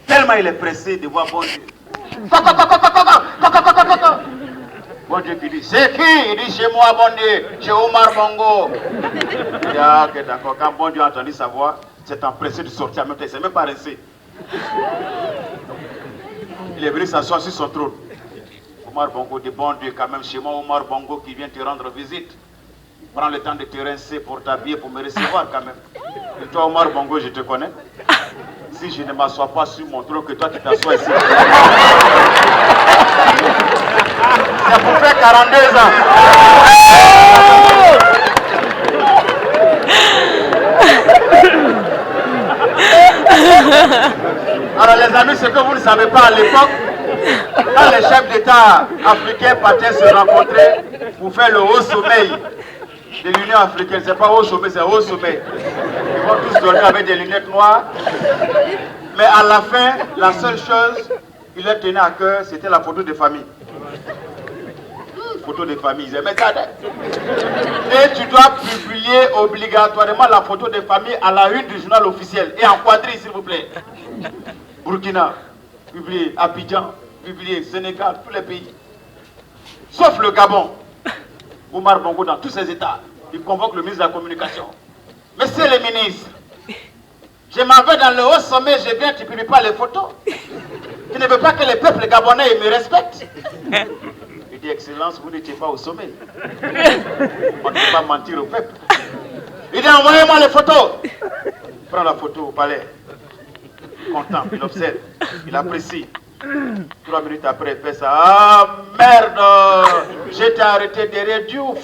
Tellement il est pressé de voir bon Dieu. Bon Dieu qui dit, c'est qui? Il dit, chez moi, bon Dieu, chez Omar Bongo. Il dit, ah, ok, d'accord. Quand bon Dieu a entendu sa voix, c'est empressé de sortir. Il ne s'est même pas resté. Il est venu s'asseoir sur son trône. Omar Bongo dit, bon Dieu, quand même, chez moi, Omar Bongo qui vient te rendre visite. Prends le temps de te rincer pour t'habiller, pour me recevoir quand même. Et toi, Omar Bongo, je te connais. Si je ne m'assois pas sur mon trône, que toi tu t'assois ici. C'est pour faire 42 ans. Alors les amis, ce que vous ne savez pas à l'époque, quand les chefs d'État africains partaient se rencontrer pour faire le haut sommeil de l'Union africaine, c'est pas haut sommet, c'est haut sommet. Ils vont tous dormir avec des lunettes noires. Mais à la fin, la seule chose qui leur tenait à cœur, c'était la photo de famille. Photo de famille, ils aimaient ça. Et tu dois publier obligatoirement la photo de famille à la une du journal officiel. Et en quadrille, s'il vous plaît. Burkina, publié. Abidjan, publié. Sénégal, tous les pays. Sauf le Gabon. Omar Bongo, dans tous ses états, il convoque le ministre de la Communication. Monsieur le ministre, je m'en vais dans le haut sommet, je viens, tu ne publies pas les photos. Tu ne veux pas que les peuples gabonais me respectent. Il dit, Excellence, vous n'étiez pas au sommet. On ne peut pas mentir au peuple. Il dit, envoyez-moi les photos. Il prend la photo au palais. Il contemple, il observe, il apprécie. 3 minutes après, il fait ça. Ah, merde! J'étais arrêté derrière Diouf.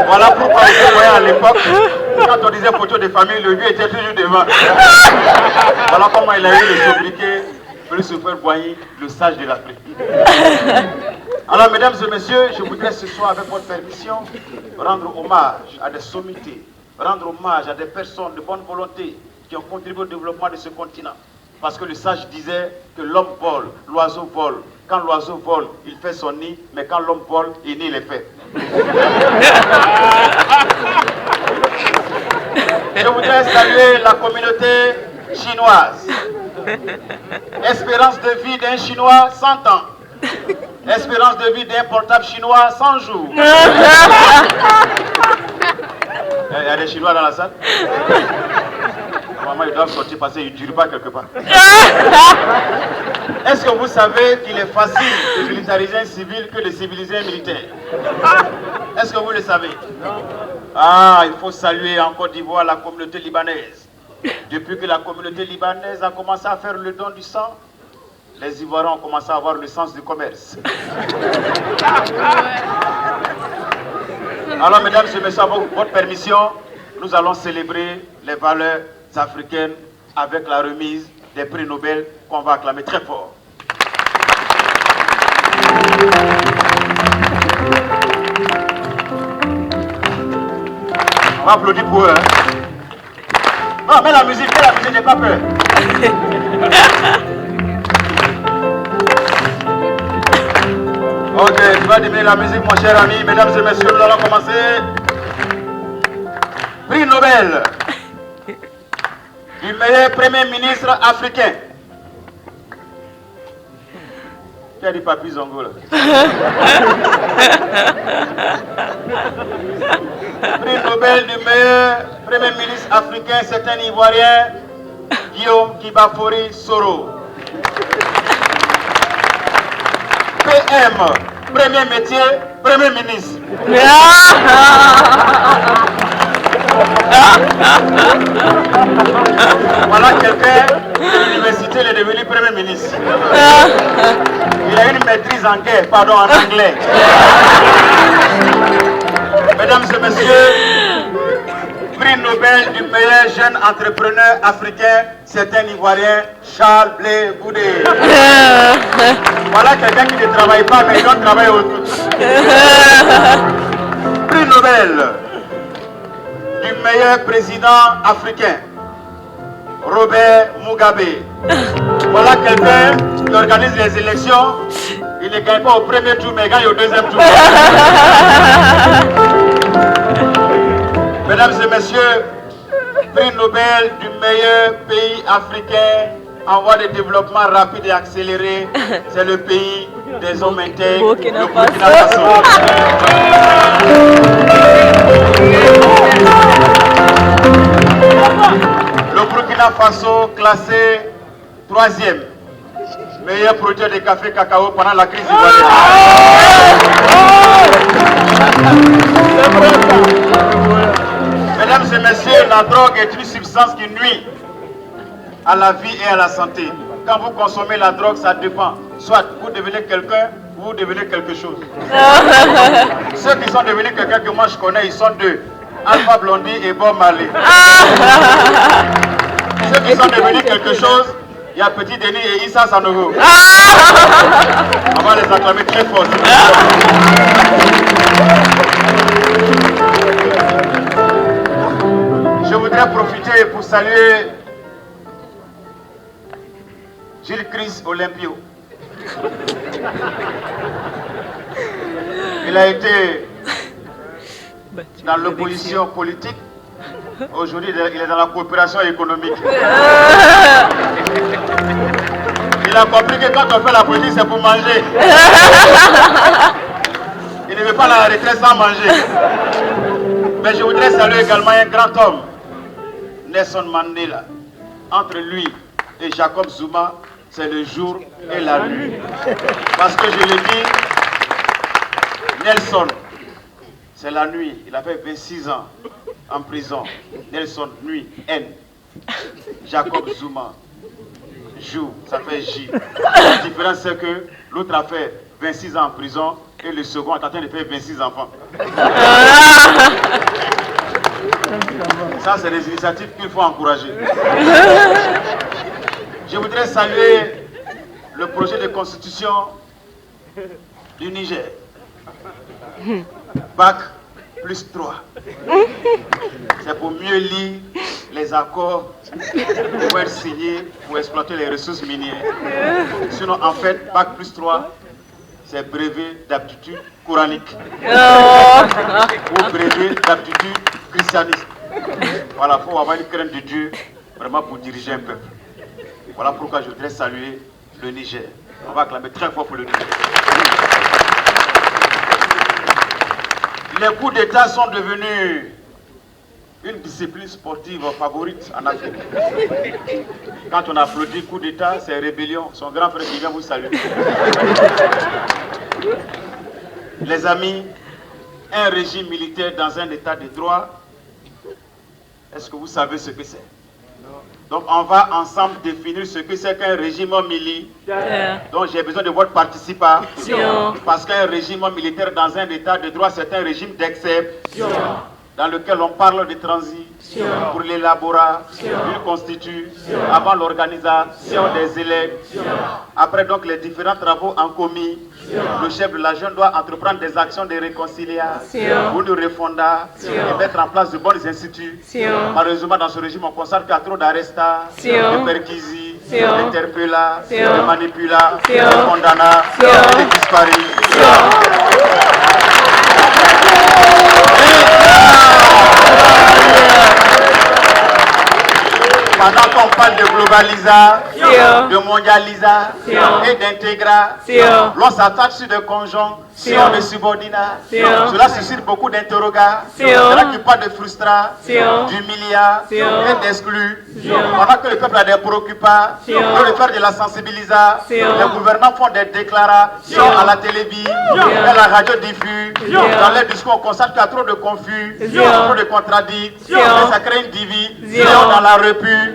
Voilà pourquoi vous voyez à l'époque, quand on disait photo de famille, le vieux était toujours devant. Voilà comment il a eu le sobriquet, le super Boigny, le sage de l'Afrique. Alors, mesdames et messieurs, je voudrais ce soir, avec votre permission, rendre hommage à des sommités, rendre hommage à des personnes de bonne volonté qui ont contribué au développement de ce continent. Parce que le sage disait que l'homme vole, l'oiseau vole. Quand l'oiseau vole, il fait son nid, mais quand l'homme vole, il nie les faits. Je voudrais saluer la communauté chinoise. Espérance de vie d'un Chinois, 100 ans. Espérance de vie d'un portable chinois, 100 jours. Il y a des Chinois dans la salle? Normalement, ils doivent sortir parce qu'ils ne durent pas quelque part. Est-ce que vous savez qu'il est facile de militariser un civil que de civiliser un militaire? Est-ce que vous le savez? Ah, il faut saluer en Côte d'Ivoire la communauté libanaise. Depuis que la communauté libanaise a commencé à faire le don du sang, les Ivoiriens ont commencé à avoir le sens du commerce. Alors, mesdames et messieurs, avec votre permission, nous allons célébrer les valeurs africaines avec la remise des prix Nobel qu'on va acclamer très fort. On va applaudir pour eux. Hein? Non, mets la musique, n'aie pas peur. Ok, tu vas diminuer la musique, mon cher ami. Mesdames et messieurs, nous allons commencer. Prix Nobel du meilleur Premier ministre africain. Qui a dit Papi Zongo là? Prix Nobel du meilleur Premier ministre africain, c'est un Ivoirien, Guillaume Kibafori Soro. PM, premier métier, Premier ministre. Voilà quelqu'un de l'université, il est devenu Premier ministre. Il a une maîtrise en guerre, pardon, en anglais. Mesdames et messieurs, prix Nobel du meilleur jeune entrepreneur africain, c'est un Ivoirien, Charles Blé Goudé. Voilà quelqu'un qui ne travaille pas, mais il doit travailler autour. Prix Nobel du meilleur président africain, Robert Mugabe. Voilà quelqu'un qui organise les élections. Il ne gagne pas au premier tour, mais il gagne au deuxième tour. Mesdames et messieurs, prix Nobel du meilleur pays africain en voie de développement rapide et accéléré, c'est le pays des hommes intègres, le Burkina Faso. Le Burkina Faso classé 3e meilleur producteur de café cacao pendant la crise ivoirienne. Mesdames et messieurs, la drogue est une substance qui nuit à la vie et à la santé. Quand vous consommez la drogue, ça dépend. Soit vous devenez quelqu'un, ou vous devenez quelque chose. Ceux qui sont devenus quelqu'un que moi je connais, ils sont deux. Alpha Blondy et Bob Marley. Ceux qui sont devenus quelque chose, il y a Petit Denis et Issa Sanogo. On va les acclamer très fort. Je voudrais profiter pour saluer Gilles Chris Olympio. Il a été dans l'opposition politique. Aujourd'hui, il est dans la coopération économique. Il a compris que quand on fait la politique, c'est pour manger. Il ne veut pas la retraite sans manger. Mais je voudrais saluer également un grand homme, Nelson Mandela. Entre lui et Jacob Zuma, c'est le jour et la nuit. Parce que je le dis, Nelson, c'est la nuit. Il a fait 26 ans en prison. Nelson, nuit, N. Jacob Zuma, jour, ça fait J. La différence, c'est que l'autre a fait 26 ans en prison et le second est en train de faire 26 enfants. Ça, c'est des initiatives qu'il faut encourager. Je voudrais saluer le projet de constitution du Niger. Bac plus 3. C'est pour mieux lire les accords qui vont être signés pour exploiter les ressources minières. Sinon, en fait, Bac plus 3, c'est brevet d'aptitude coranique. Ou brevet d'aptitude christianisme. Voilà, il faut avoir une crainte de Dieu vraiment pour diriger un peuple. Voilà pourquoi je voudrais saluer le Niger. On va acclamer très fort pour le Niger. Les coups d'État sont devenus une discipline sportive favorite en Afrique. Quand on applaudit coup d'État, c'est rébellion. Son grand frère qui vient vous saluer. Les amis, un régime militaire dans un état de droit, est-ce que vous savez ce que c'est? Donc on va ensemble définir ce que c'est qu'un régime militaire. Donc j'ai besoin de votre participation. Parce qu'un régime militaire dans un état de droit, c'est un régime d'exception dans lequel on parle de transition pour l'élaboration d'une constitution, avant l'organisation des élections. Après donc les différents travaux en commis, le chef de la jeune doit entreprendre des actions de réconciliation ou de refondation et mettre en place de bonnes institutions. Malheureusement, dans ce régime, on constate qu'il y a trop d'arrestations, de perquisitions, d'interpellations, de manipulations, de condamnations et de disparitions. Pendant qu'on parle de globalisation, de mondialisation et d'intégration, l'on s'attaque sur des conjonctions de subordination. Cela suscite beaucoup d'interrogations, cela qui parle de frustration, d'humiliation et d'exclusion. Pendant que le peuple a des préoccupations, pour le faire de la sensibilisation, les gouvernants font des déclarations à la télévision et à la radiodiffusion. Dans les discours, on constate qu'il y a trop de confusion, trop de contradictions, et ça crée une division dans la République.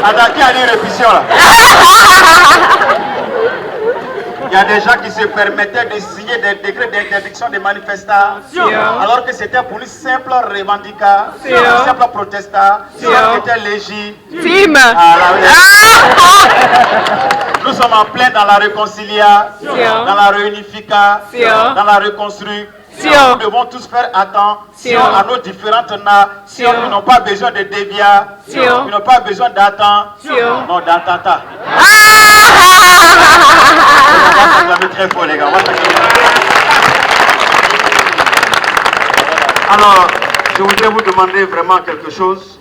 Attends, qui a dit répétition là? Il y a des gens qui se permettaient de signer des décrets d'interdiction de manifestations alors que c'était pour une simple revendication, une simple protestation qui était légitime. Nous sommes en plein dans la réconciliation, dans la réunification, dans la reconstruction. Nous devons tous faire attention à nos différentes nations qui n'ont pas besoin de déviation, qui n'ont pas besoin d'attention, non d'attenta. On va s'acclamer très fort les gars. Alors, je voudrais vous demander vraiment quelque chose.